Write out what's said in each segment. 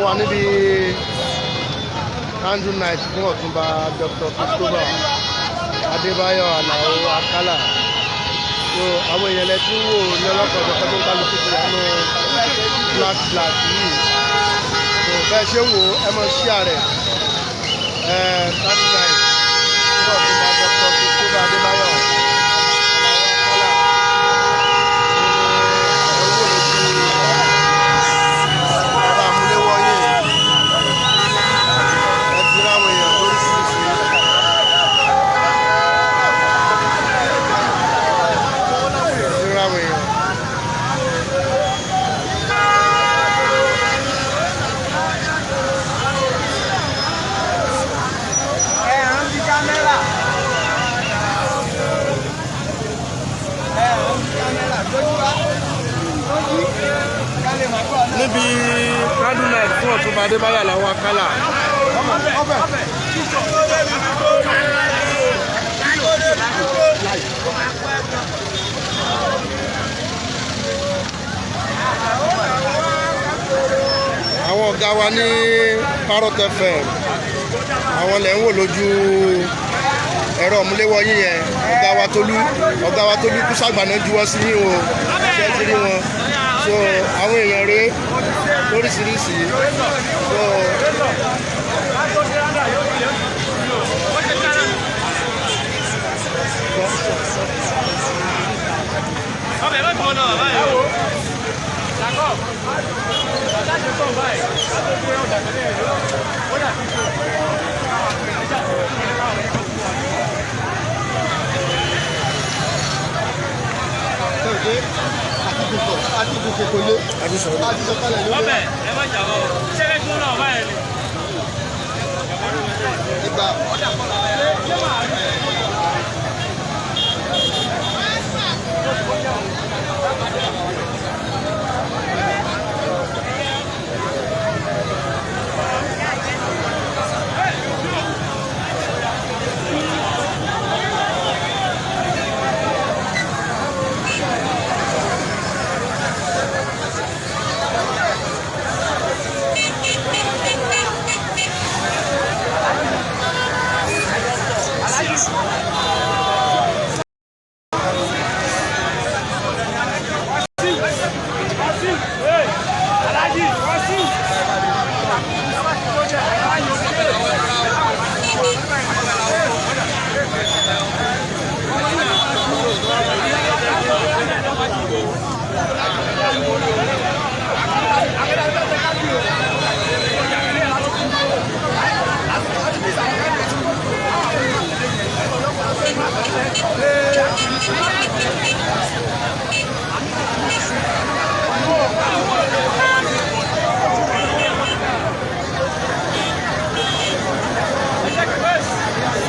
wà níbi candle night fún Ọ̀túnba Dr. Christopher Adébáyọ̀ Àlàó Àkàlà. So àwọn èèyàn lẹ tí ń wò ní ọlọ́kọ̀ọ́dọ̀ tó ń kálukú ti àánú black yìí. So bẹ́ẹ̀ ṣe ń wò ẹ mọ̀ share rẹ̀ candle night fún Ọ̀túnba Dr. Christopher Adébáyọ̀ Àlàó Àkàlà. Níbi candle night fún Ọ̀túnba Adébáyọ̀ Àlàó Àkàlà. Àwọn ọ̀gá wa ní Parrot FM, àwọn lẹ̀ ń wò lójú ẹ̀rọ ọ̀múléwọ́ yín yẹn. ọ̀gá wa Tolú Kúsàgbà náà juwọ́ sí yín o, ṣé ẹ ti rí wọn. So àwọn èèyàn rèé lóríṣiríṣi. So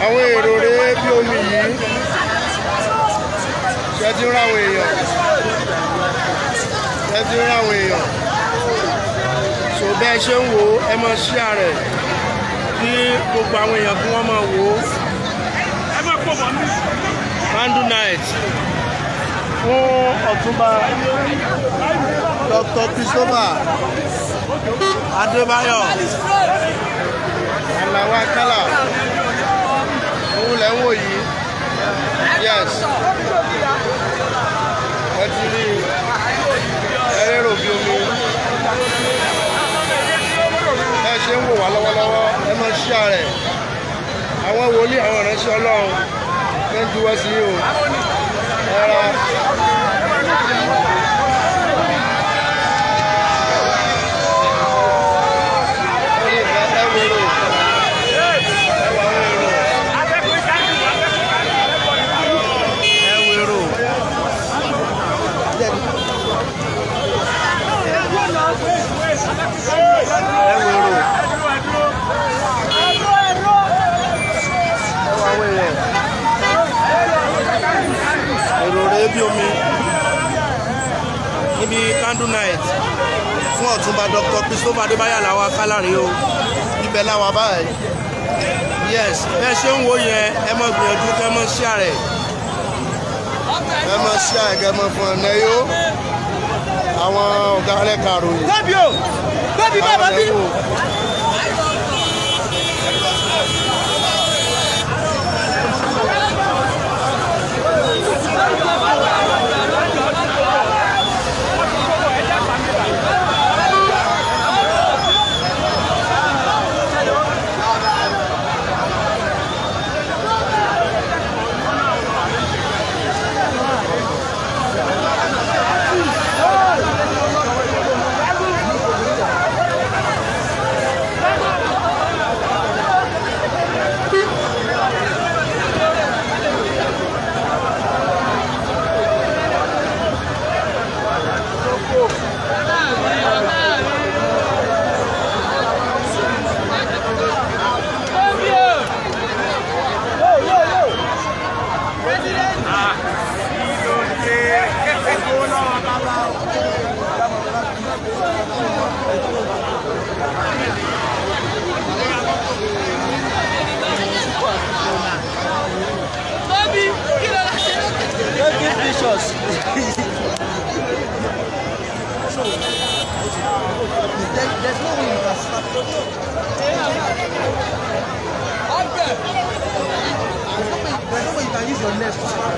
àwọn èrò rèé bí omi yìí, ṣe ti ń ráwọn èèyàn, so bẹ́ẹ̀ ṣe ń wò ó ẹ mọ̀ share rẹ̀ kí gbogbo àwọn èèyàn kí wọ́n mọ̀ wò ó. Candle night fún Ọ̀túnba Dr. Christopher Adébáyọ̀ Àlàó Àkàlà. Òun lẹ̀ ń wò yìí. Yes. Ẹ ti rí ẹrẹ́rò bí omi. Ẹ ṣe ń wò wá lọ́wọ́lọ́wọ́ ẹ máa share rẹ̀. Àwọn wòlíì àwọn ìránṣẹ́ Ọlọ́run ló ń juwọ́ sí yìí o. Bí omi níbi candle night fún Ọ̀túnba Dr. Christopher Adébáyọ̀ Àlàó Àkàlà rèé o, ibẹ̀ làwọn báyìí. Yes, bẹ́ẹ̀ ṣe ń wò yẹn ẹ mọ̀ gbìyànjú kẹ́ mọ̀ share rẹ̀, ẹ mọ̀ share kẹ́ mọ̀ fún ọ̀nà yó àwọn ọ̀gá ẹlẹ́ka ròyìn. àwọn lẹ́ ń wò. There's no way you can stop. There's no way you can use your legs to stop.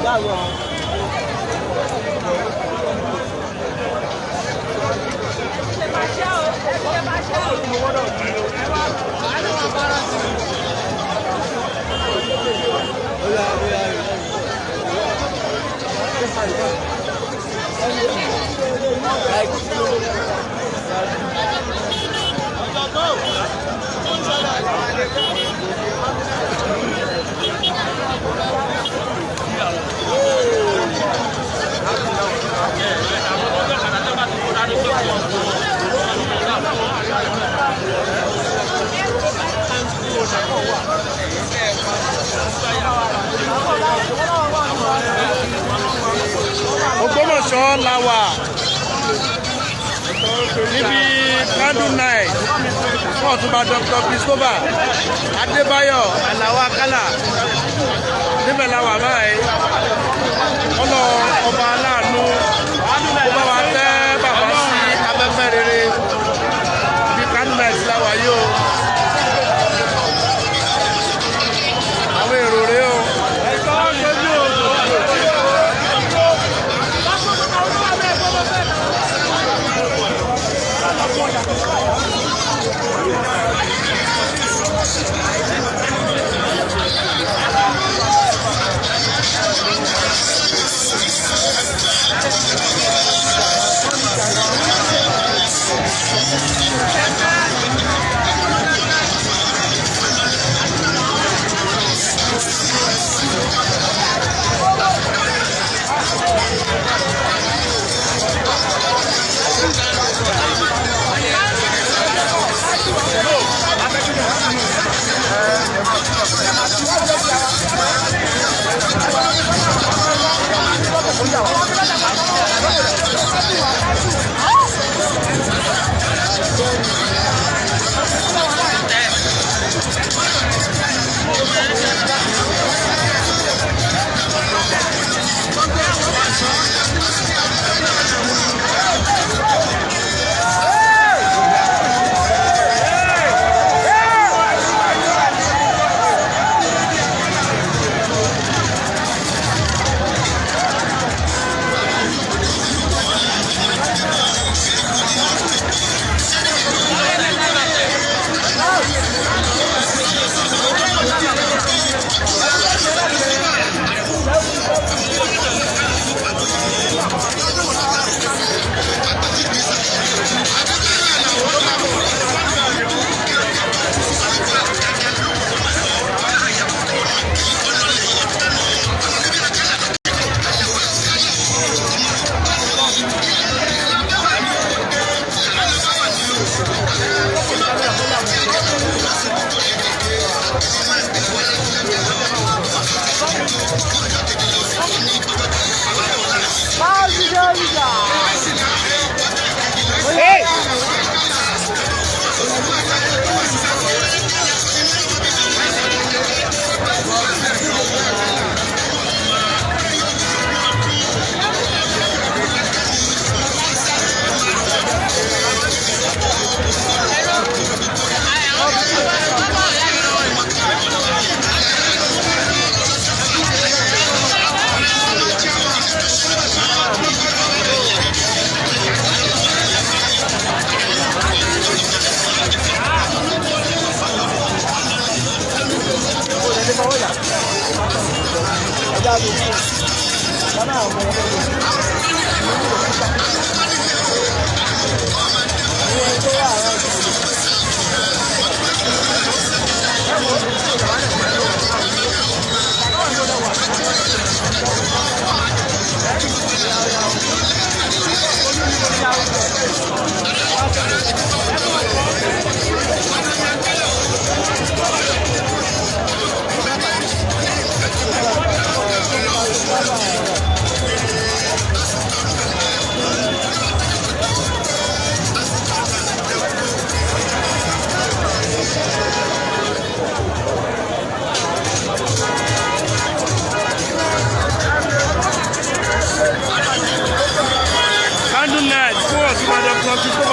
That's wrong. Ògbómọ̀ṣọ́ la wà níbi candle night fún Ọ̀túnba Dr. Christopher Adébáyọ̀ Àlàó Àkàlà níbẹ̀ la wà báyìí ọlọ ọba aláàánú ó bá wa tẹ́ bàbá sí afẹ́fẹ́ rere níbi candle night la wà yìí o àwọn èrò rèé o. Thank you.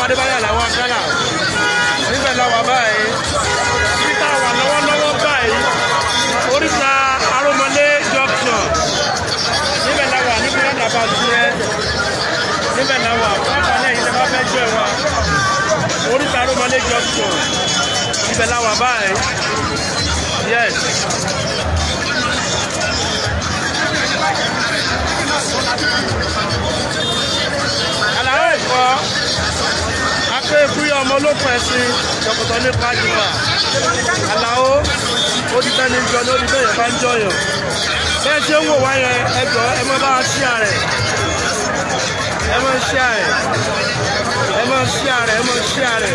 Adébáyọ̀ làwọn akálà níbẹ̀ la wà báyìí níbi tá a wà lọ́wọ́lọ́wọ́ báyìí oríta Aromọlé junction níbẹ̀ la wà níbi yàtọ̀ bá tiẹ̀ níbẹ̀ la wà fáfà náà yìí lè má fẹ́ jẹ́ wa oríta Aromọlé junction níbẹ̀ la wà báyìí yes. Àlàó ẹ̀kọ́ akéèkúyọ̀ ọmọ olókùn ẹ̀sìn jọ̀kọ̀tọ̀ nípa jùlọ Àlàó ó ti tẹ́ni jọ lórí bẹ́ẹ̀ yẹn bá ń jọyàn bẹ́ẹ̀ ṣe ń wò wá yẹn ẹjọ́ ẹ má bá a ṣí ààrẹ ẹ má ṣí ààrẹ ẹ má ṣí ààrẹ ẹ má ṣí ààrẹ.